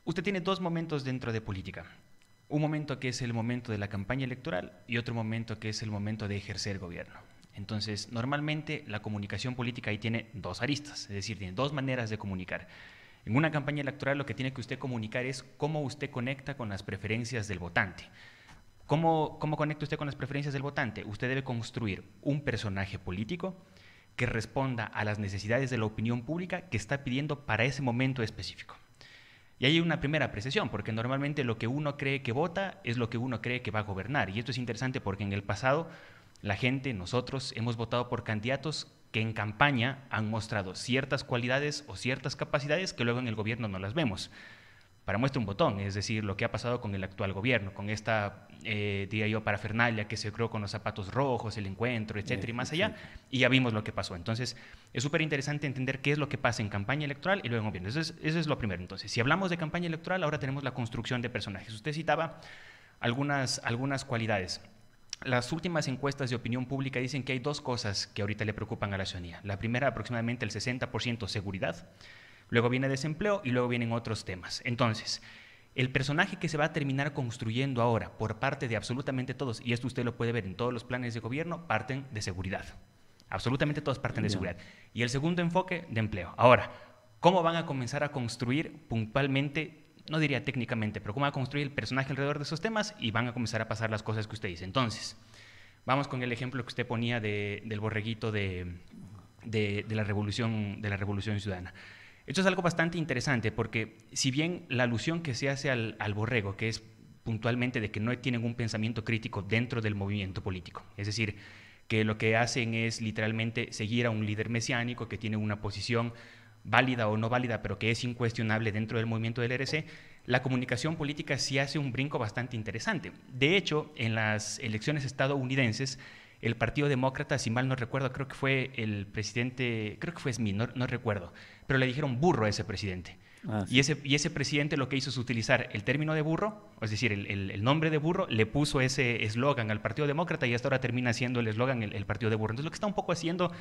Usted tiene dos momentos dentro de política. Un momento que es el momento de la campaña electoral y otro momento que es el momento de ejercer gobierno. Entonces, normalmente la comunicación política ahí tiene dos aristas, es decir, tiene dos maneras de comunicar. En una campaña electoral lo que tiene que usted comunicar es cómo usted conecta con las preferencias del votante. ¿Cómo conecta usted con las preferencias del votante? Usted debe construir un personaje político que responda a las necesidades de la opinión pública que está pidiendo para ese momento específico. Y hay una primera apreciación, porque normalmente lo que uno cree que vota es lo que uno cree que va a gobernar. Y esto es interesante porque en el pasado la gente, nosotros, hemos votado por candidatos que en campaña han mostrado ciertas cualidades o ciertas capacidades que luego en el gobierno no las vemos. Para muestra un botón, es decir, lo que ha pasado con el actual gobierno, con esta, diría yo, parafernalia que se creó con los zapatos rojos, el encuentro, etcétera, y más allá, Exacto. y ya vimos lo que pasó. Entonces, es súper interesante entender qué es lo que pasa en campaña electoral y luego en gobierno. Eso es lo primero. Entonces, si hablamos de campaña electoral, ahora tenemos la construcción de personajes. Usted citaba algunas cualidades. Las últimas encuestas de opinión pública dicen que hay dos cosas que ahorita le preocupan a la ciudadanía. La primera, aproximadamente el 60% seguridad, luego viene desempleo y luego vienen otros temas. Entonces, el personaje que se va a terminar construyendo ahora por parte de absolutamente todos, y esto usted lo puede ver en todos los planes de gobierno, parten de seguridad. Absolutamente todos parten de Ya. seguridad. Y el segundo enfoque, de empleo. Ahora, ¿cómo van a comenzar a construir puntualmente, no diría técnicamente, pero cómo van a construir el personaje alrededor de esos temas y van a comenzar a pasar las cosas que usted dice? Entonces, vamos con el ejemplo que usted ponía del borreguito de la revolución ciudadana. Esto es algo bastante interesante porque si bien la alusión que se hace al borrego, que es puntualmente de que no tienen un pensamiento crítico dentro del movimiento político, es decir, que lo que hacen es literalmente seguir a un líder mesiánico que tiene una posición válida o no válida, pero que es incuestionable dentro del movimiento del RC, la comunicación política sí hace un brinco bastante interesante. De hecho, en las elecciones estadounidenses, el Partido Demócrata, si mal no recuerdo, creo que fue el presidente, creo que fue Smith, no recuerdo, pero le dijeron burro a ese presidente. Ah, Y sí. ese presidente lo que hizo es utilizar el término de burro, es decir, el nombre de burro, le puso ese eslogan al Partido Demócrata y hasta ahora termina siendo el eslogan el Partido de Burro. Entonces lo que está un poco haciendo,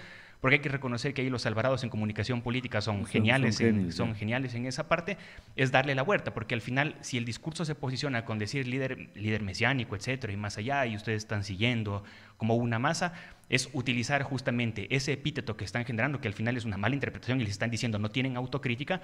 porque hay que reconocer que ahí los Alvarados en comunicación política Son genios, son ya. geniales en esa parte, es darle la vuelta, porque al final si el discurso se posiciona con decir líder mesiánico, etcétera, y más allá, y ustedes están siguiendo como una masa, es utilizar justamente ese epíteto que están generando, que al final es una mala interpretación y les están diciendo no tienen autocrítica,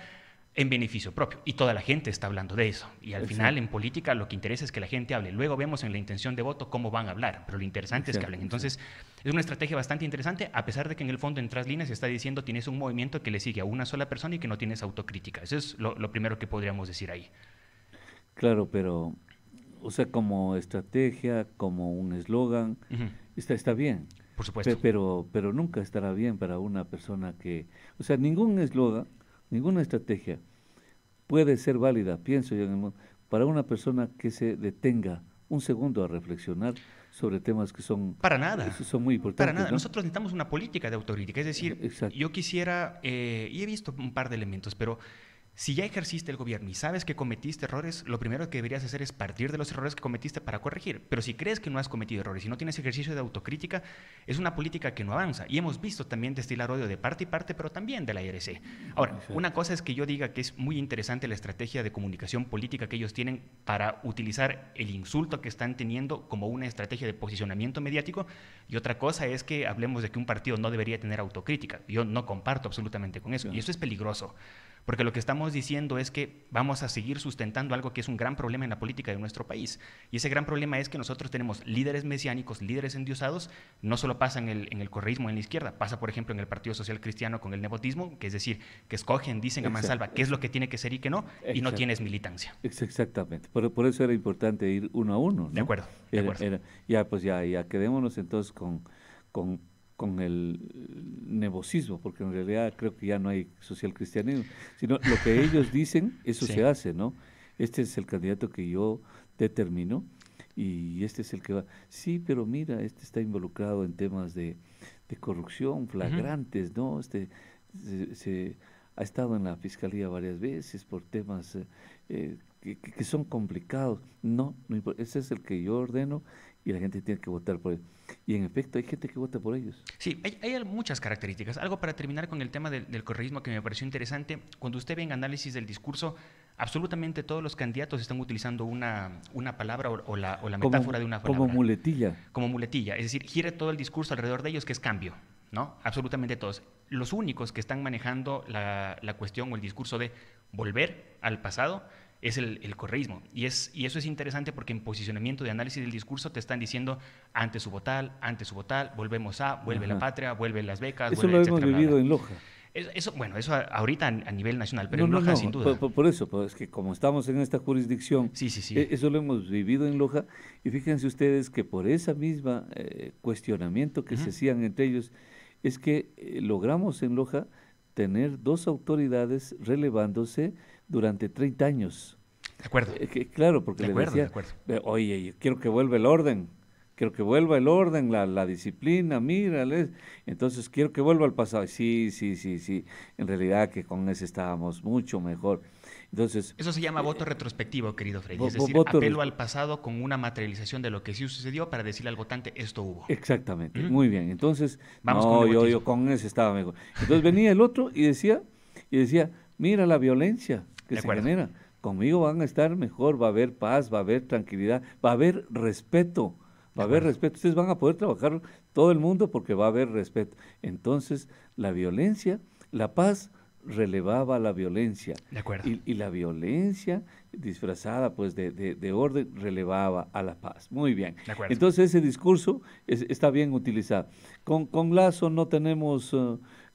en beneficio propio. Y toda la gente está hablando de eso. Y al final, en Exacto, política, lo que interesa es que la gente hable. Luego vemos en la intención de voto cómo van a hablar, pero lo interesante es que hablen. exacto, Entonces, exacto. es una estrategia bastante interesante, a pesar de que en el fondo, en tras líneas, se está diciendo tienes un movimiento que le sigue a una sola persona y que no tienes autocrítica. Eso es lo primero que podríamos decir ahí. Claro, pero, o sea, como estrategia, como un eslogan, Ujú. está bien, Por supuesto. pero nunca estará bien para una persona que, o sea, ningún eslogan, ninguna estrategia puede ser válida, pienso yo, para una persona que se detenga un segundo a reflexionar sobre temas que Para nada, son muy para importantes, nada. ¿no? Nosotros necesitamos una política de autocrítica. Es decir, Exacto, yo quisiera, y he visto un par de elementos, pero si ya ejerciste el gobierno y sabes que cometiste errores, lo primero que deberías hacer es partir de los errores que cometiste para corregir. Pero si crees que no has cometido errores y no tienes ejercicio de autocrítica, es una política que no avanza. Y hemos visto también destilar odio de parte y parte, pero también de la IRC. Ahora, una exacto. cosa es que yo diga que es muy interesante la estrategia de comunicación política que ellos tienen para utilizar el insulto que están teniendo como una estrategia de posicionamiento mediático. Y otra cosa es que hablemos de que un partido no debería tener autocrítica. Yo no comparto absolutamente con eso. Y Claro. eso es peligroso. Porque lo que estamos diciendo es que vamos a seguir sustentando algo que es un gran problema en la política de nuestro país. Y ese gran problema es que nosotros tenemos líderes mesiánicos, líderes endiosados, no solo pasa en el correísmo en la izquierda, pasa por ejemplo en el Partido Social Cristiano con el nepotismo, que es decir, que escogen, dicen a Exacto, mansalva qué es lo que tiene que ser y qué no, y no exacto. tienes militancia. Exactamente. Por eso era importante ir uno a uno, De ¿no? acuerdo, de Era, acuerdo. era, ya, pues ya quedémonos entonces con, con el nevocismo, porque en realidad creo que ya no hay social cristianismo, sino lo que ellos dicen, eso Sí, se hace, ¿no? Este es el candidato que yo determino y este es el que va. Sí, pero mira, este está involucrado en temas de corrupción ujú, flagrantes, ¿no? Se ha estado en la fiscalía varias veces por temas que son complicados. No importa, ese es el que yo ordeno y la gente tiene que votar por él. Y en efecto, hay gente que vota por ellos. Sí, hay muchas características. Algo para terminar con el tema del correísmo que me pareció interesante. Cuando usted ve en análisis del discurso, absolutamente todos los candidatos están utilizando una palabra o la metáfora de una palabra. Como muletilla. Como muletilla. Es decir, gira todo el discurso alrededor de ellos, que es cambio, ¿no? Absolutamente todos. Los únicos que están manejando la cuestión o el discurso de volver al pasado es el correísmo. Y eso es interesante porque en posicionamiento de análisis del discurso te están diciendo antes hubo tal, volvemos a, vuelve la patria, vuelven las becas, eso vuelve, lo etcétera, hemos vivido en Loja. Eso ahorita a nivel nacional, pero en Loja sin duda. Por eso, pues, es que como estamos en esta jurisdicción, sí. Eso lo hemos vivido en Loja, y fíjense ustedes que por esa misma cuestionamiento que se hacían entre ellos, es que logramos en Loja tener dos autoridades relevándose durante 30 años. De acuerdo. Claro, porque de le acuerdo, decía, de acuerdo. Oye, yo quiero que vuelva el orden, la disciplina, mírales. Entonces quiero que vuelva al pasado. Sí, en realidad que con ese estábamos mucho mejor. Entonces, eso se llama voto retrospectivo, querido Freddy. Es decir, apelo al pasado con una materialización de lo que sí sucedió para decirle al votante, esto hubo. Exactamente, muy bien. Entonces, vamos yo con ese estaba mejor. Entonces venía el otro y decía, mira la violencia que se genera. Conmigo van a estar mejor, va a haber paz, va a haber tranquilidad, va a haber respeto. Va a haber respeto. Ustedes van a poder trabajar todo el mundo porque va a haber respeto. Entonces, la violencia, la paz relevaba la violencia. De acuerdo. Y la violencia disfrazada pues de orden relevaba a la paz. Muy bien. De acuerdo. Entonces, ese discurso está bien utilizado. Con Lazo no tenemos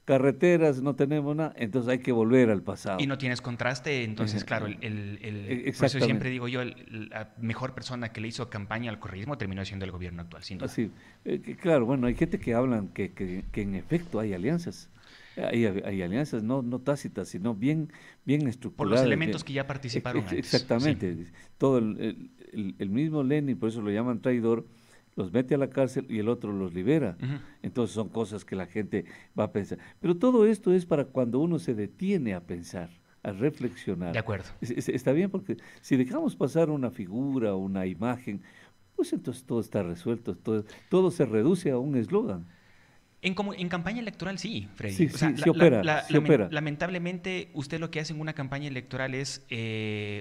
carreteras, no tenemos nada, entonces hay que volver al pasado. Y no tienes contraste, entonces, claro, por eso siempre digo yo, la mejor persona que le hizo campaña al correísmo terminó siendo el gobierno actual, sin duda. Así, claro, bueno, hay gente que hablan que en efecto hay alianzas. Hay alianzas no tácitas, sino bien estructuradas. Por los elementos que ya participaron antes. Exactamente. Sí. Todo el mismo Lenin, por eso lo llaman traidor, los mete a la cárcel y el otro los libera. Entonces son cosas que la gente va a pensar. Pero todo esto es para cuando uno se detiene a pensar, a reflexionar. De acuerdo. Está bien, porque si dejamos pasar una figura, una imagen, pues entonces todo está resuelto, todo se reduce a un eslogan. En campaña electoral sí, Freddy. Sí, o sea, se opera. Lamentablemente, usted lo que hace en una campaña electoral es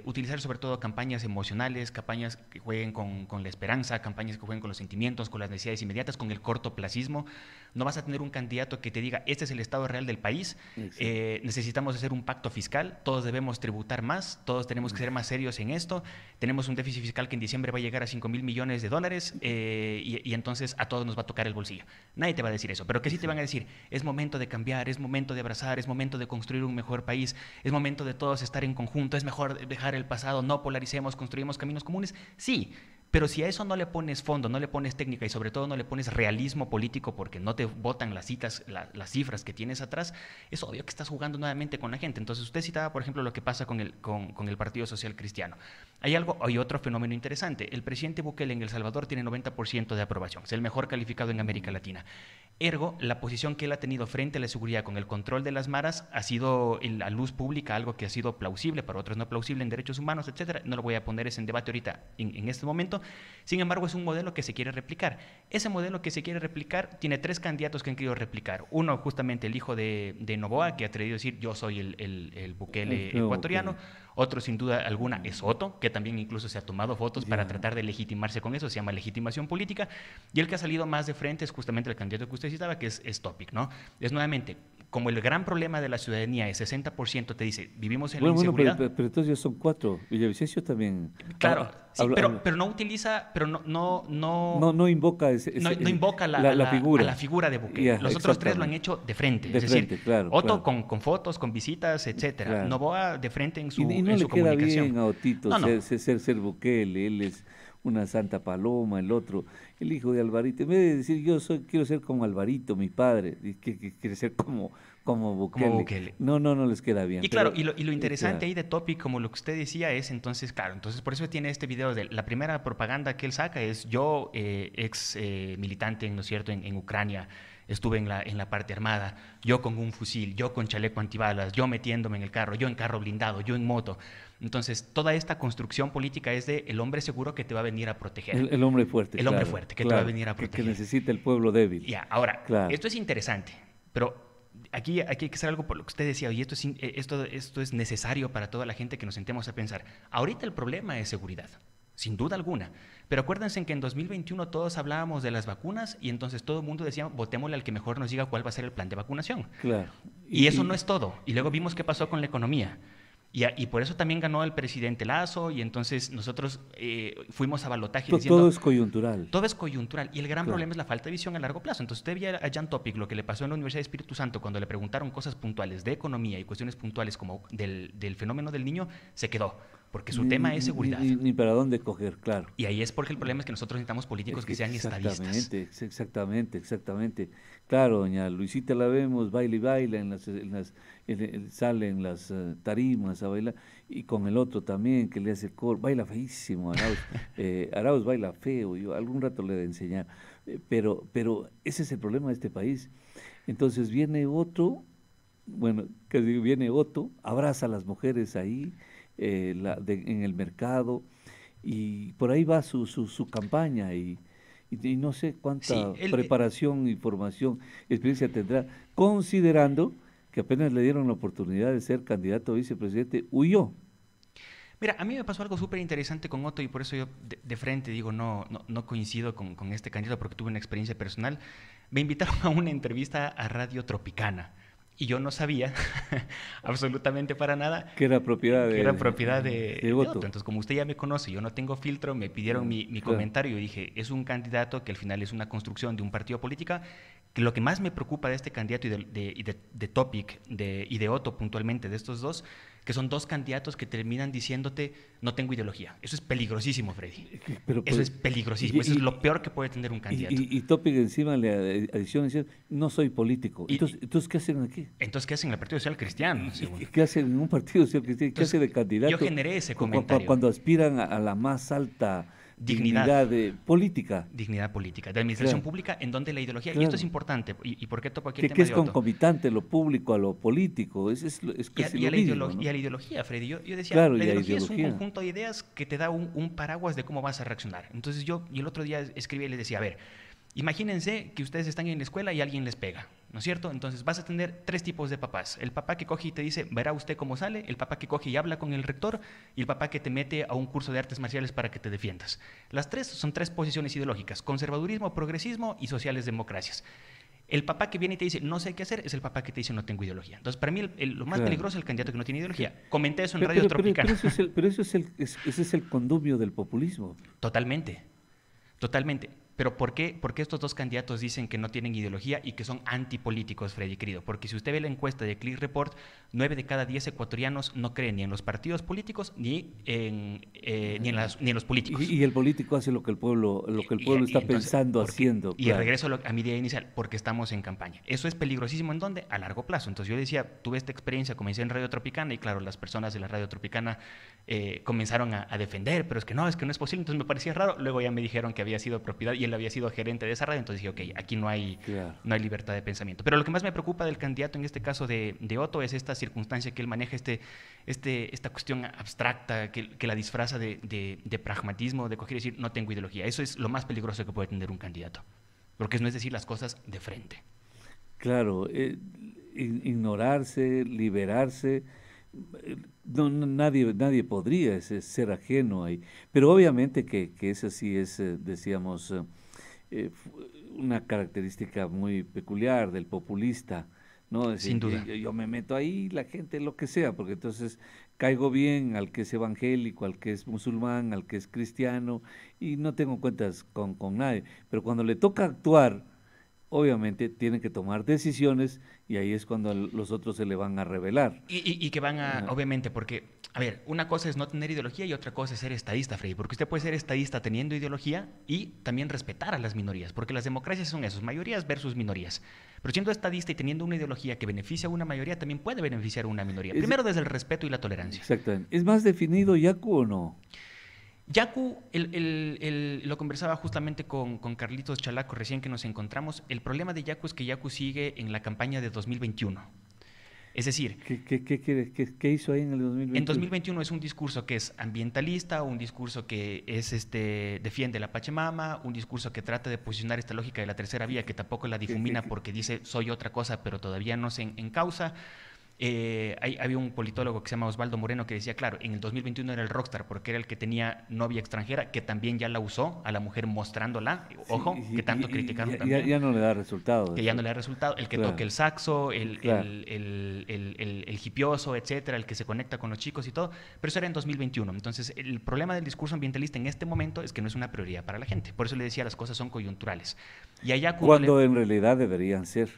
utilizar sobre todo campañas emocionales, campañas que jueguen con la esperanza, campañas que jueguen con los sentimientos, con las necesidades inmediatas, con el cortoplacismo. No vas a tener un candidato que te diga, este es el estado real del país, necesitamos hacer un pacto fiscal, todos debemos tributar más, todos tenemos que ser más serios en esto, tenemos un déficit fiscal que en diciembre va a llegar a $5,000 millones y entonces a todos nos va a tocar el bolsillo. Nadie te va a decir eso. Pero que sí te van a decir, es momento de cambiar, es momento de abrazar, es momento de construir un mejor país, es momento de todos estar en conjunto, es mejor dejar el pasado, no polaricemos, construimos caminos comunes. Sí, pero si a eso no le pones fondo, no le pones técnica y sobre todo no le pones realismo político porque no te votan las citas, las cifras que tienes atrás, es obvio que estás jugando nuevamente con la gente. Entonces usted citaba, por ejemplo, lo que pasa con el Partido Social Cristiano. Hay otro fenómeno interesante. El presidente Bukele en El Salvador tiene 90% de aprobación, es el mejor calificado en América Latina. Ergo, la posición que él ha tenido frente a la seguridad con el control de las maras ha sido en la luz pública algo que ha sido plausible, para otros no plausible en derechos humanos, etcétera. No lo voy a poner en debate ahorita en este momento. Sin embargo, es un modelo que se quiere replicar. Ese modelo que se quiere replicar tiene 3 candidatos que han querido replicar. Uno, justamente el hijo de Noboa, que ha atrevido a decir yo soy el Bukele ecuatoriano. Otro, sin duda alguna, es Otto, que también incluso se ha tomado fotos para tratar de legitimarse con eso, se llama legitimación política. Y el que ha salido más de frente es justamente el candidato que usted citaba, que es Topic, ¿no? Es nuevamente, como el gran problema de la ciudadanía es 60% te dice, vivimos en la inseguridad. Pero entonces ya son 4. Villavicencio también. Claro, sí, pero no utiliza, pero no invoca no invoca la figura. A la figura de Bukele. Los otros 3 lo han hecho de frente. Es decir, claro, Otto con fotos, con visitas, etcétera. Claro. Noboa de frente en su y no le queda bien a Otito ser Bukele, él es una santa paloma, el otro, el hijo de Alvarito. En vez de decir quiero ser como Alvarito, mi padre, que quiere ser como Bukele. No les queda bien. Y claro, y lo interesante ahí de Topic, como lo que usted decía, es entonces por eso tiene este video de la primera propaganda que él saca es yo, ex militante, ¿no es cierto?, en Ucrania, estuve en la parte armada, yo con un fusil, yo con chaleco antibalas, yo metiéndome en el carro, yo en carro blindado, yo en moto. Entonces, toda esta construcción política es de el hombre seguro que te va a venir a proteger. El hombre fuerte, El hombre fuerte que te va a venir a que proteger. necesita el pueblo débil. Ya, ahora, Claro. esto es interesante, pero aquí hay que hacer algo por lo que usted decía, y esto es necesario para toda la gente que nos sentemos a pensar. Ahorita el problema es seguridad, sin duda alguna. Pero acuérdense en que en 2021 todos hablábamos de las vacunas y entonces todo el mundo decía, votémosle al que mejor nos diga cuál va a ser el plan de vacunación. Claro. Y eso no es todo. Y luego vimos qué pasó con la economía. Y por eso también ganó el presidente Lazo y entonces nosotros fuimos a balotaje diciendo... Todo es coyuntural. Todo es coyuntural y el gran Claro. problema es la falta de visión a largo plazo. Entonces usted veía a Jan Topic lo que le pasó en la Universidad de Espíritu Santo cuando le preguntaron cosas puntuales de economía y cuestiones puntuales como del fenómeno del niño, se quedó, porque su tema es seguridad. Ni para dónde coger, claro. Y ahí es porque el problema es que nosotros necesitamos políticos que sean estadistas. Exactamente. Claro, doña Luisita la vemos, baila y baila, sale en las tarimas a bailar, y con el otro también que le hace coro, baila feísimo, Arauz. Arauz baila feo, yo algún rato le he de enseñar, pero ese es el problema de este país. Entonces viene Otto, viene Otto, abraza a las mujeres ahí, en el mercado, y por ahí va su campaña, y no sé cuánta preparación, información, experiencia tendrá, considerando que apenas le dieron la oportunidad de ser candidato a vicepresidente, huyó. Mira, a mí me pasó algo súper interesante con Otto y por eso yo de frente digo no coincido con este candidato porque tuve una experiencia personal. Me invitaron a una entrevista a Radio Tropicana y yo no sabía absolutamente para nada que era propiedad de Otto. Entonces, como usted ya me conoce, yo no tengo filtro, me pidieron mi comentario y dije, es un candidato que al final es una construcción de un partido político. Que lo que más me preocupa de este candidato y de Topic y de Otto puntualmente, de estos dos, que son dos candidatos que terminan diciéndote no tengo ideología. Eso es peligrosísimo, Freddy. Eso es peligrosísimo. Eso es lo peor que puede tener un candidato. Y Topic encima le adiciona decir no soy político. Entonces, ¿qué hacen aquí? Entonces, ¿qué hacen en el Partido Social Cristiano? ¿Qué hacen en un Partido Social Cristiano? ¿Qué hace de candidato? Yo generé ese comentario. Cuando aspiran a la más alta dignidad política. Dignidad política, de administración pública, en donde la ideología, y esto es importante, ¿y por qué toco aquí el tema que es de Otto? concomitante lo público a lo político, y a la ideología, Freddy, yo decía, claro, la ideología es un conjunto de ideas que te da un paraguas de cómo vas a reaccionar. Entonces y el otro día escribí y les decía, a ver, imagínense que ustedes están en la escuela y alguien les pega, ¿no es cierto? Entonces vas a tener tres tipos de papás. El papá que coge y te dice, verá usted cómo sale, el papá que coge y habla con el rector, y el papá que te mete a un curso de artes marciales para que te defiendas. Las tres son tres posiciones ideológicas: conservadurismo, progresismo y sociales democracias. El papá que viene y te dice, no sé qué hacer, es el papá que te dice, no tengo ideología. Entonces, para mí, lo más peligroso es el candidato que no tiene ideología. Comenté eso en Radio Tropicana. Pero ese es el condumio del populismo. Totalmente. Pero ¿por qué estos dos candidatos dicen que no tienen ideología y que son antipolíticos, Freddy querido? Porque si usted ve la encuesta de Click Report, 9 de cada 10 ecuatorianos no creen ni en los partidos políticos ni en los políticos. Y el político hace lo que el pueblo está pensando, haciendo. Y regreso a mi idea inicial, porque estamos en campaña. Eso es peligrosísimo, ¿en dónde? A largo plazo. Entonces yo decía, tuve esta experiencia, comencé en Radio Tropicana y claro, las personas de la Radio Tropicana comenzaron a defender, pero es que no es posible. Entonces me parecía raro. Luego ya me dijeron que había sido propiedad y él había sido gerente de esa radio, entonces dije, ok, aquí no hay libertad de pensamiento. Pero lo que más me preocupa del candidato, en este caso de Otto, es esta circunstancia que él maneja, esta cuestión abstracta que la disfraza de pragmatismo, de coger y decir, no tengo ideología. Eso es lo más peligroso que puede tener un candidato, porque no es decir las cosas de frente. Claro, ignorarse, liberarse, nadie podría ser ajeno ahí, pero obviamente que esa sí es, decíamos, una característica muy peculiar del populista, ¿no? Es decir, sin duda. Yo me meto ahí, la gente lo que sea, porque entonces caigo bien al que es evangélico, al que es musulmán, al que es cristiano, y no tengo cuentas con nadie, pero cuando le toca actuar, obviamente tienen que tomar decisiones y ahí es cuando los otros se le van a revelar. Y que van a, obviamente, porque, a ver, una cosa es no tener ideología y otra cosa es ser estadista, Freddy, porque usted puede ser estadista teniendo ideología y también respetar a las minorías, porque las democracias son esos, mayorías versus minorías. Pero siendo estadista y teniendo una ideología que beneficia a una mayoría, también puede beneficiar a una minoría. Primero desde el respeto y la tolerancia. Exactamente. ¿Es más definido, Yacu, o no? Yaku, lo conversaba justamente con Carlitos Chalaco recién que nos encontramos. El problema de Yaku es que Yaku sigue en la campaña de 2021. Es decir, ¿Qué hizo ahí en el en 2021? 2021 es un discurso que es ambientalista, un discurso que es defiende la Pachamama, un discurso que trata de posicionar esta lógica de la tercera vía, que tampoco la ¿Qué- qué- difumina qué- porque dice soy otra cosa, pero todavía no se encausa. Había un politólogo que se llama Osvaldo Moreno que decía, claro, en el 2021 era el rockstar porque era el que tenía novia extranjera, que también ya la usó a la mujer mostrándola, Sí, ojo, que tanto criticaron también, ya no le da resultado que ya no eso. le da resultado, el que toque Claro, el saxo, claro. el hipioso, etcétera, el que se conecta con los chicos y todo, pero eso era en 2021. Entonces, el problema del discurso ambientalista en este momento es que no es una prioridad para la gente. Por eso le decía, las cosas son coyunturales. Y allá uno le... Cuando en realidad deberían ser.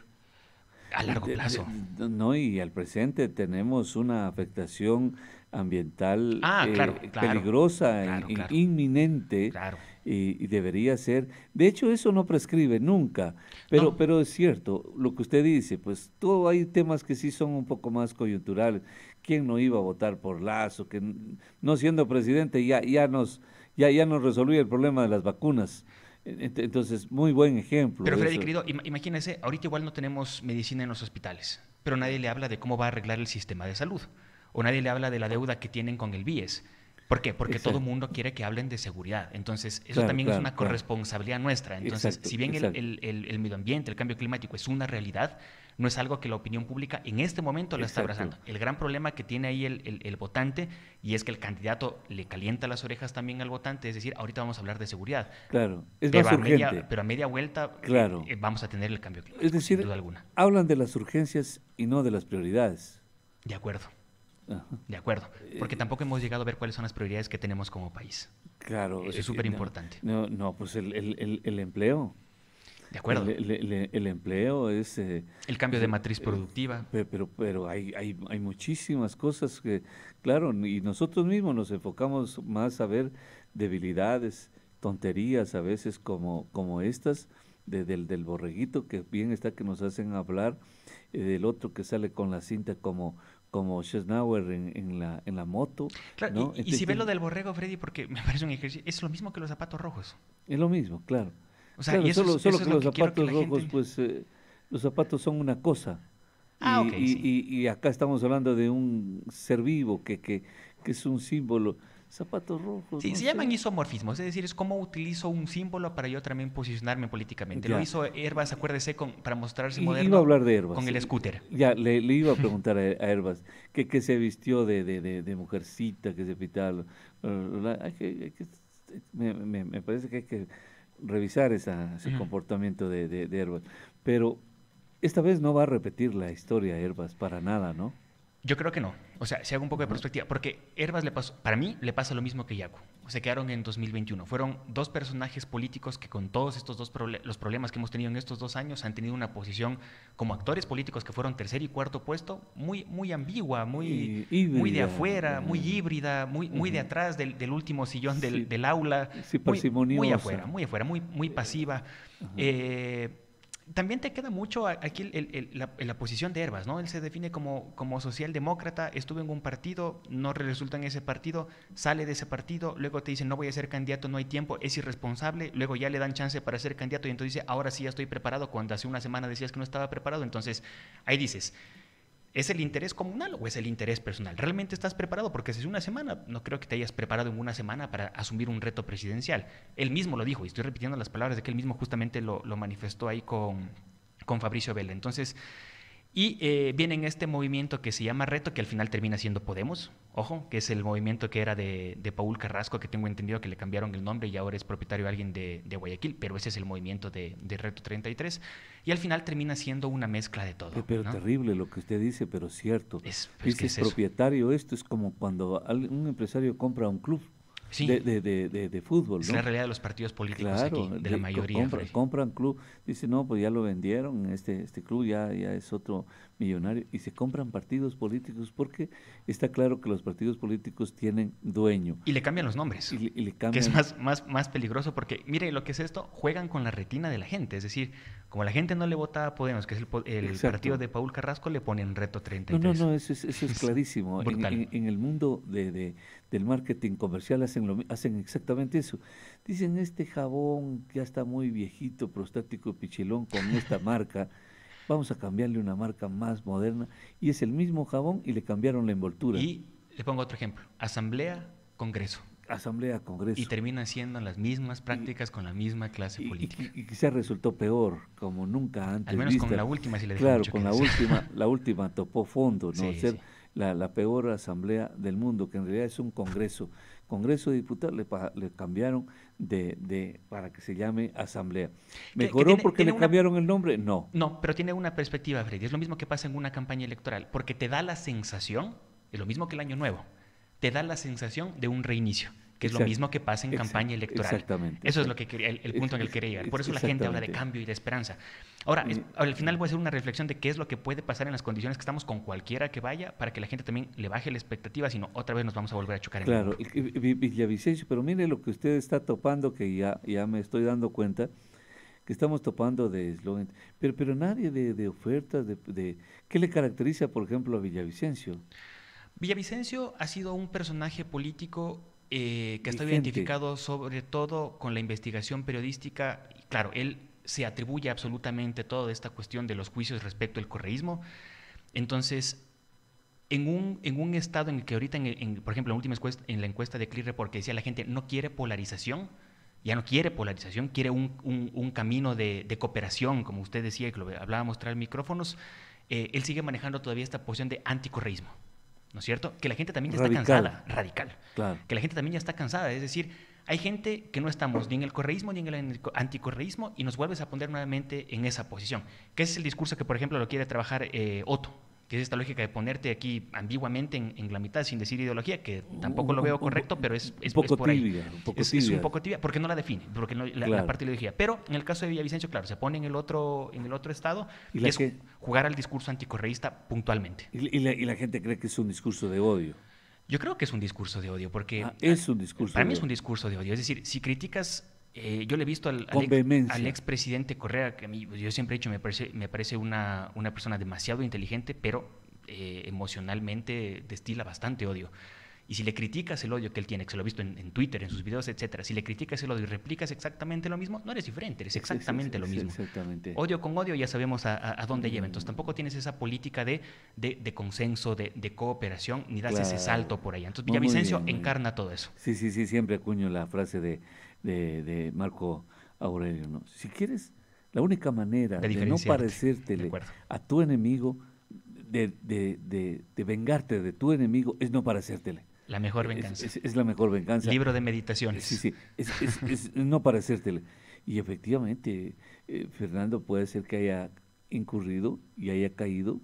A largo plazo. No, y al presente tenemos una afectación ambiental Ah, claro, claro, peligrosa, claro, claro, inminente, claro. y debería ser. De hecho, eso no prescribe nunca, No, pero es cierto, lo que usted dice, pues todo hay temas que sí son un poco más coyunturales. ¿Quién no iba a votar por Lazo? Que no siendo presidente ya nos resolvió el problema de las vacunas. Entonces, muy buen ejemplo pero Freddy, eso. querido, imagínese, ahorita igual no tenemos medicina en los hospitales, pero nadie le habla de cómo va a arreglar el sistema de salud, o nadie le habla de la deuda que tienen con el BIES. ¿Por qué? Porque todo el Exacto. mundo quiere que hablen de seguridad. Entonces, eso Claro, también es claro, una claro. corresponsabilidad nuestra. Entonces, Exacto, si bien exacto. el medio ambiente, el cambio climático es una realidad, no es algo que la opinión pública en este momento la está Exacto. abrazando. El gran problema que tiene ahí el votante, y es que el candidato le calienta las orejas también al votante, es decir, ahorita vamos a hablar de seguridad, Claro, es más urgente. pero a media vuelta Claro. vamos a tener el cambio Es climático, sin decir, duda alguna. hablan de las urgencias y no de las prioridades. De acuerdo, Ajá. de acuerdo. Porque tampoco hemos llegado a ver cuáles son las prioridades que tenemos como país. Claro, Eso es súper importante. pues el empleo. De acuerdo. El empleo es... El cambio de matriz productiva. pero hay muchísimas cosas que, claro, y nosotros mismos nos enfocamos más a ver debilidades, tonterías a veces como estas del borreguito, que bien está que nos hacen hablar, del otro que sale con la cinta como Schnauer en la moto, Claro, ¿no? y si ve lo del borrego, Freddy, porque me parece un ejercicio, es lo mismo que los zapatos rojos. Es lo mismo, claro. O sea, Claro, y solo eso es que lo los que quiero que zapatos la rojos, gente... pues los zapatos son una cosa. Ah, ok, sí. Y acá estamos hablando de un ser vivo que es un símbolo. Zapatos rojos, Sí, no se sé. llaman isomorfismos, es decir, es cómo utilizo un símbolo para yo también posicionarme políticamente. Lo Ya. hizo Herbas, acuérdese, para mostrarse Iba a moderno hablar de Herbas. con el scooter. Ya, le iba a preguntar a Herbas que se vistió de mujercita, que se pintaba. Me parece que hay que revisar ese Ujú. comportamiento de Herbas. Pero esta vez no va a repetir la historia Herbas para nada, ¿no? Yo creo que no. O sea, si hago un poco de Ajá. perspectiva, porque Herbas le pasó, para mí le pasa lo mismo que Yaku. Se quedaron en 2021. Fueron dos personajes políticos que con todos estos los problemas que hemos tenido en estos 2 años han tenido una posición como actores políticos que fueron tercer y cuarto puesto muy ambigua, muy de Híbrida. afuera, muy híbrida, muy de Ajá. atrás del último sillón Sí, del aula, sí, parsimoniosa. muy afuera, muy pasiva. Ajá. También te queda mucho aquí la posición de Herbas, ¿no? Él se define como socialdemócrata, estuvo en un partido, no resulta en ese partido, sale de ese partido, luego te dice no voy a ser candidato, no hay tiempo, es irresponsable, luego ya le dan chance para ser candidato y entonces dice ahora sí ya estoy preparado, cuando hace una semana decías que no estaba preparado, entonces ahí dices, ¿es el interés comunal o es el interés personal? ¿Realmente estás preparado? Porque hace una semana, no creo que te hayas preparado en una semana para asumir un reto presidencial. Él mismo lo dijo, y estoy repitiendo las palabras de que él mismo justamente lo manifestó ahí con Fabricio Vela. Entonces, y viene en este movimiento que se llama Reto, que al final termina siendo Podemos, ojo, que es el movimiento que era de Paul Carrasco, que tengo entendido que le cambiaron el nombre y ahora es propietario de alguien de Guayaquil, pero ese es el movimiento de Reto 33, y al final termina siendo una mezcla de todo, Pero ¿no? terrible lo que usted dice, pero cierto. Es que Dices es eso. propietario, esto es como cuando un empresario compra un club Sí, de fútbol, es la ¿no? realidad de los partidos políticos aquí, Claro, de la mayoría, Freddy. compran club, dice, no, pues ya lo vendieron, este club ya es otro millonario, y se compran partidos políticos porque está claro que los partidos políticos tienen dueño, Y le cambian los nombres, y le que es cambian, más peligroso porque, mire lo que es esto, juegan con la retina de la gente, es decir, como la gente no le vota a Podemos, que es el partido exacto. de Paul Carrasco, le ponen Reto No, 33. eso es Es clarísimo. brutal. En el mundo del marketing comercial hacen exactamente eso. Dicen, este jabón ya está muy viejito, prostático, pichilón, con esta marca, vamos a cambiarle una marca más moderna, y es el mismo jabón y le cambiaron la envoltura. Y le pongo otro ejemplo, asamblea, congreso. Asamblea, Y Congreso. terminan siendo las mismas prácticas con la misma clase política. Y quizás resultó peor, como nunca Al antes menos con vista. la última sí le deja Claro, mucho que con decir. la última topó fondo, ¿no? Sí, sí. Ser la peor asamblea del mundo, que en realidad es un congreso. Congreso de Diputados le cambiaron para que se llame asamblea. Que ¿Mejoró porque le cambiaron el nombre? No. No, pero tiene una perspectiva, Freddy. Es lo mismo que pasa en una campaña electoral, porque te da la sensación, es lo mismo que el año nuevo, te da la sensación de un reinicio, que es lo mismo que pasa en campaña electoral. Exactamente. Eso es lo que quería, el punto en el que quería llegar. Por eso la gente habla de cambio y de esperanza. Ahora, al final voy a hacer una reflexión de qué es lo que puede pasar en las condiciones que estamos con cualquiera que vaya, para que la gente también le baje la expectativa, sino otra vez nos vamos a volver a chocar en el Claro, muro. Villavicencio, pero mire lo que usted está topando, que ya me estoy dando cuenta, que estamos topando de eslogan, pero nadie de ofertas, ¿qué le caracteriza, por ejemplo, a Villavicencio? Villavicencio ha sido un personaje político que ha estado Vigente. identificado sobre todo con la investigación periodística. Y claro, él se atribuye absolutamente toda esta cuestión de los juicios respecto al correísmo. Entonces, en un estado en el que ahorita, por ejemplo, en la encuesta de ClearReport, que decía la gente no quiere polarización, ya no quiere polarización, quiere un camino de cooperación, como usted decía, que lo hablábamos tras micrófonos, él sigue manejando todavía esta posición de anticorreísmo, ¿no es cierto? Que la gente también ya está Radical. cansada, radical, Claro. que la gente también ya está cansada, es decir, hay gente que no estamos ni en el correísmo ni en el anticorreísmo y nos vuelves a poner nuevamente en esa posición, que ese es el discurso que, por ejemplo, lo quiere trabajar Otto, que es esta lógica de ponerte aquí ambiguamente en la mitad sin decir ideología, que tampoco lo veo correcto, pero es poco por ahí. tibia, un poco Es tibia. un poco tibia, porque no la define, porque no, la Claro. parte de la ideología. Pero en el caso de Villavicencio, claro, se pone en el otro estado ¿Y y es jugar al discurso anticorreísta puntualmente. y la gente cree que es un discurso de odio? Yo creo que es un discurso de odio, porque Es un discurso para de mí es odio. un discurso de odio. Es decir, si criticas, yo le he visto Con vehemencia. al expresidente Correa, que a mí, yo siempre he dicho, me parece una persona demasiado inteligente, pero emocionalmente destila bastante odio. Y si le criticas el odio que él tiene, que se lo he visto en Twitter, en sus videos, etcétera, si le criticas el odio y replicas exactamente lo mismo, no eres diferente, eres exactamente lo mismo. Exactamente. Odio con odio ya sabemos a dónde lleva. Entonces tampoco tienes esa política de consenso, de cooperación, ni das ese salto por allá. Entonces Villavicencio encarna todo eso. Sí, siempre acuño la frase de Marco Aurelio, ¿no? Si quieres, la única manera de no parecértele a tu enemigo, de vengarte de tu enemigo, es no parecértele. La mejor venganza. Es la mejor venganza. Libro de meditaciones. Sí, es no parecértele. Y efectivamente, Fernando puede ser que haya incurrido y haya caído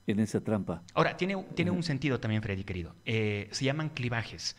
en esa trampa. Ahora, tiene un sentido también, Freddy, querido. Se llaman clivajes.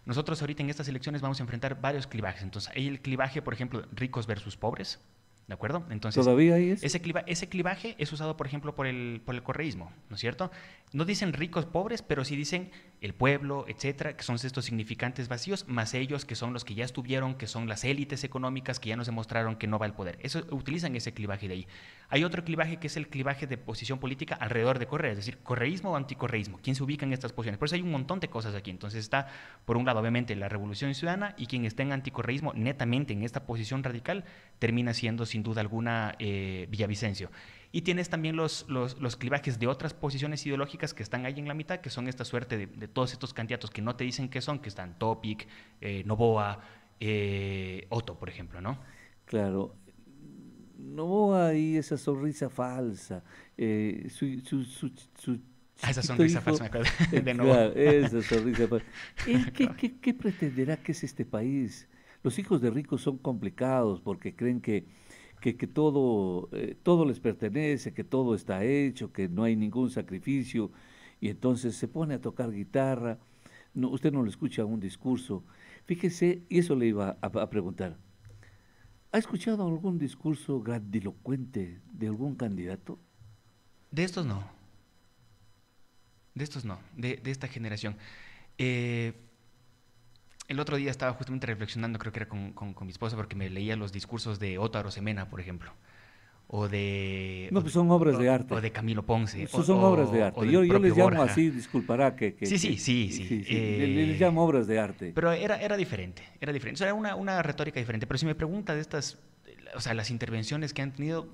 Nosotros ahorita en estas elecciones vamos a enfrentar varios clivajes. Entonces, hay el clivaje, por ejemplo, ricos versus pobres. ¿De acuerdo? Entonces, ¿todavía hay eso? Ese clivaje es usado, por ejemplo, por el correísmo, ¿no es cierto? No dicen ricos, pobres, pero sí dicen el pueblo, etcétera, que son estos significantes vacíos, más ellos que son los que ya estuvieron, que son las élites económicas que ya nos demostraron que no va el poder. Eso utilizan ese clivaje de ahí. Hay otro clivaje que es el clivaje de posición política alrededor de Correa, es decir, correísmo o anticorreísmo. ¿Quién se ubica en estas posiciones? Por eso hay un montón de cosas aquí. Entonces está, por un lado, obviamente, la Revolución Ciudadana, y quien está en anticorreísmo, netamente en esta posición radical, termina siendo, sin duda alguna, Villavicencio. Y tienes también los clivajes de otras posiciones ideológicas que están ahí en la mitad, que son esta suerte de todos estos candidatos que no te dicen qué son, que están Topic, Noboa, Otto, por ejemplo, ¿no? Claro. Noboa y esa sonrisa falsa, Esa sonrisa falsa, me acuerdo de Noboa. Claro, esa sonrisa falsa. ¿Qué pretenderá que es este país? Los hijos de ricos son complicados porque creen que todo les pertenece, que todo está hecho, que no hay ningún sacrificio, y entonces se pone a tocar guitarra. No, usted no lo escucha un discurso. Fíjese, y eso le iba a preguntar. ¿Ha escuchado algún discurso grandilocuente de algún candidato? De estos no. De estos no, de esta generación. El otro día estaba justamente reflexionando, creo que era con mi esposa, porque me leía los discursos de Otto Arosemena, por ejemplo. o de... No, pues son obras de arte. O de Camilo Ponce. Son obras de arte. Yo les llamo Borja. así, disculpará Sí. les llamo obras de arte. Pero era diferente, era diferente. O sea, era una retórica diferente. Pero si me pregunta de estas, o sea, las intervenciones que han tenido,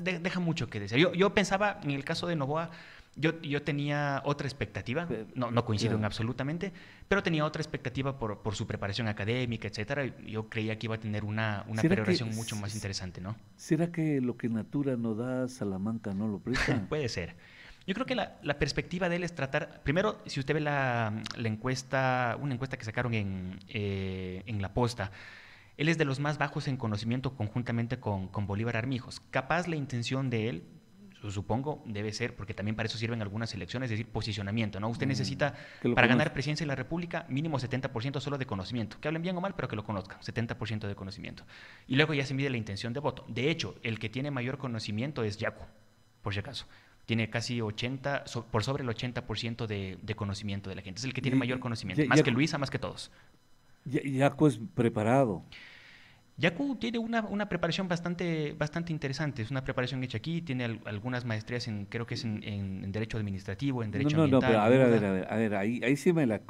deja mucho que desear. Yo pensaba, en el caso de Noboa, yo tenía otra expectativa, no coincido en absolutamente, pero tenía otra expectativa por su preparación académica, etcétera. Yo creía que iba a tener una peroración mucho más interesante, ¿no? ¿Será que lo que Natura no da, Salamanca no lo presta? Puede ser. Yo creo que la perspectiva de él es tratar, primero, si usted ve la encuesta, una encuesta que sacaron en La Posta, él es de los más bajos en conocimiento conjuntamente con Bolívar Armijos. Capaz la intención de él, supongo, debe ser, porque también para eso sirven algunas elecciones, es decir, posicionamiento, ¿no? Usted necesita, para ganar presidencia de la República, mínimo 70% solo de conocimiento. Que hablen bien o mal, pero que lo conozcan, 70% de conocimiento. Y luego ya se mide la intención de voto. De hecho, el que tiene mayor conocimiento es Yacu, por si acaso. Tiene casi 80, por sobre el 80% de conocimiento de la gente. Es el que tiene mayor conocimiento, más que Luisa, más que todos. Yacu es preparado. Yacu tiene una preparación bastante interesante. Es una preparación hecha aquí. Tiene algunas maestrías creo que es en Derecho Administrativo, en Derecho Ambiental. No, pero a ver, ahí sí me la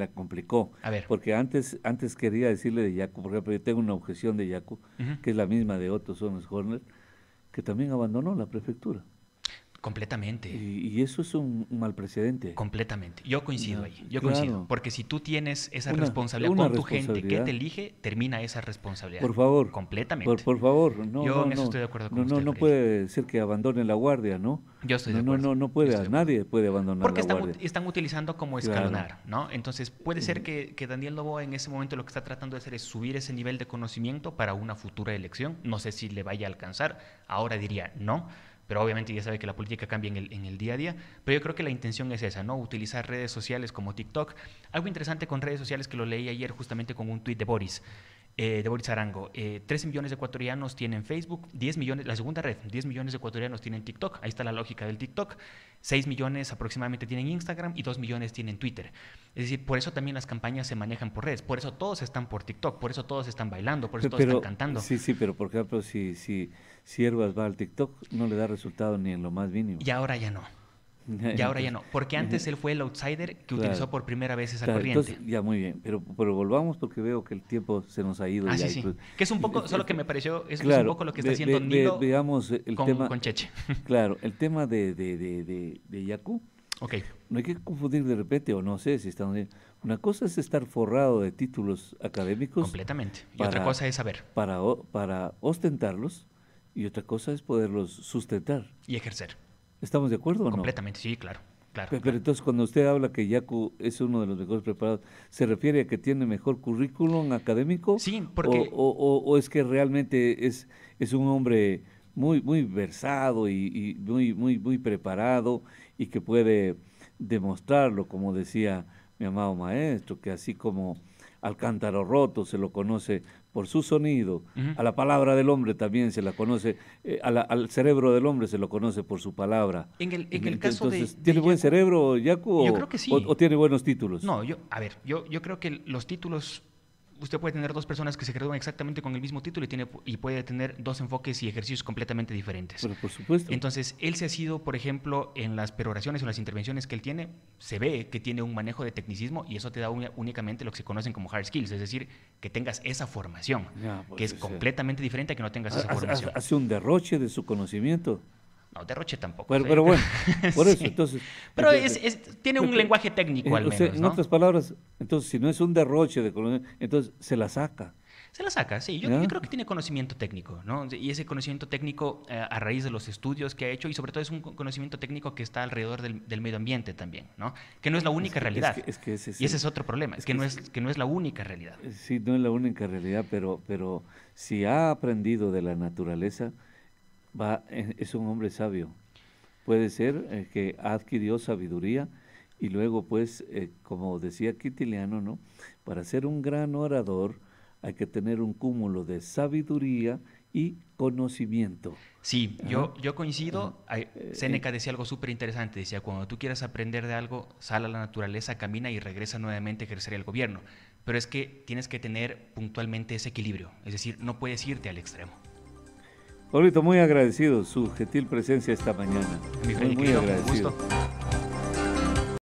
complicó. A ver. Porque antes quería decirle de Yacu, por ejemplo, yo tengo una objeción de Yacu, que es la misma de Otto Sones Horner, que también abandonó la prefectura. Completamente. Y eso es un mal precedente. Completamente. Yo coincido ahí. Yo claro. coincido. Porque si tú tienes esa responsabilidad con tu gente que te elige, termina esa responsabilidad. Por favor. Completamente. Por favor. Yo en eso estoy de acuerdo con usted. No puede ser que abandone la guardia, ¿no? Yo estoy de acuerdo. No puede, nadie puede abandonar porque la guardia. Porque están utilizando como escalonar, ¿no? Entonces puede ser que Daniel Noboa en ese momento lo que está tratando de hacer es subir ese nivel de conocimiento para una futura elección. No sé si le vaya a alcanzar. Ahora diría no. Pero obviamente ya sabe que la política cambia en el día a día, pero yo creo que la intención es esa, ¿no? Utilizar redes sociales como TikTok. Algo interesante con redes sociales que lo leí ayer justamente con un tuit de Boris Arango. 13 millones de ecuatorianos tienen Facebook, 10 millones, la segunda red, 10 millones de ecuatorianos tienen TikTok, ahí está la lógica del TikTok, 6 millones aproximadamente tienen Instagram y 2 millones tienen Twitter. Es decir, por eso también las campañas se manejan por redes, por eso todos están por TikTok, por eso todos están bailando, por eso todos están cantando. Sí, pero por ejemplo, si Herbas va al TikTok, no le da resultado ni en lo más mínimo. Y ahora ya no. Y ahora ya no, porque antes él fue el outsider que utilizó por primera vez esa corriente. Entonces, ya muy bien, pero volvamos porque veo que el tiempo se nos ha ido. Sí. Pues, que es un poco, solo que me pareció, es un poco lo que está haciendo Nilo veamos el tema, con Cheche. Claro, el tema de Yacu, no hay que confundir de repente, o no sé si estamos bien. Una cosa es estar forrado de títulos académicos. Completamente. Y otra cosa es saber. Para ostentarlos, y otra cosa es poderlos sustentar. Y ejercer. ¿Estamos de acuerdo o no? Completamente, sí, claro. Pero entonces cuando usted habla que Yacu es uno de los mejores preparados, ¿se refiere a que tiene mejor currículum académico? Sí, porque... ¿O es que realmente es un hombre muy versado y muy preparado y que puede demostrarlo, como decía mi amado maestro, que así como al cántaro roto se lo conoce por su sonido, a la palabra del hombre también se la conoce, al cerebro del hombre se lo conoce por su palabra. En el caso entonces, ¿tiene buen cerebro, Yacu? Yo creo que sí. ¿O tiene buenos títulos? No, yo creo que los títulos, usted puede tener dos personas que se gradúan exactamente con el mismo título y puede tener dos enfoques y ejercicios completamente diferentes. Pero por supuesto. Entonces, él se ha sido, por ejemplo, en las peroraciones o en las intervenciones que él tiene, se ve que tiene un manejo de tecnicismo y eso te da únicamente lo que se conocen como hard skills, es decir, que tengas esa formación, que es completamente diferente a que no tengas esa formación. Hace un derroche de su conocimiento. No, derroche tampoco. Pero bueno, por eso, entonces... Pero tiene un lenguaje técnico al menos, en otras palabras, entonces, si no es un derroche de conocimiento, entonces se la saca. Se la saca, sí. Yo creo que tiene conocimiento técnico, ¿no? Y ese conocimiento técnico a raíz de los estudios que ha hecho y sobre todo es un conocimiento técnico que está alrededor del medio ambiente también, ¿no? Que no es la única realidad. Y ese es otro problema, que no es la única realidad. Sí, no es la única realidad, pero si ha aprendido de la naturaleza, es un hombre sabio. Puede ser que adquirió sabiduría y luego, pues, como decía Quintiliano, ¿no? Para ser un gran orador hay que tener un cúmulo de sabiduría y conocimiento. Sí, yo coincido. Séneca decía algo súper interesante. Decía, cuando tú quieras aprender de algo, sal a la naturaleza, camina y regresa nuevamente a ejercer el gobierno. Pero es que tienes que tener puntualmente ese equilibrio. Es decir, no puedes irte al extremo. Pablito, muy agradecido su gentil presencia esta mañana. Mi Muy, Freddy muy querido, un agradecido. gusto.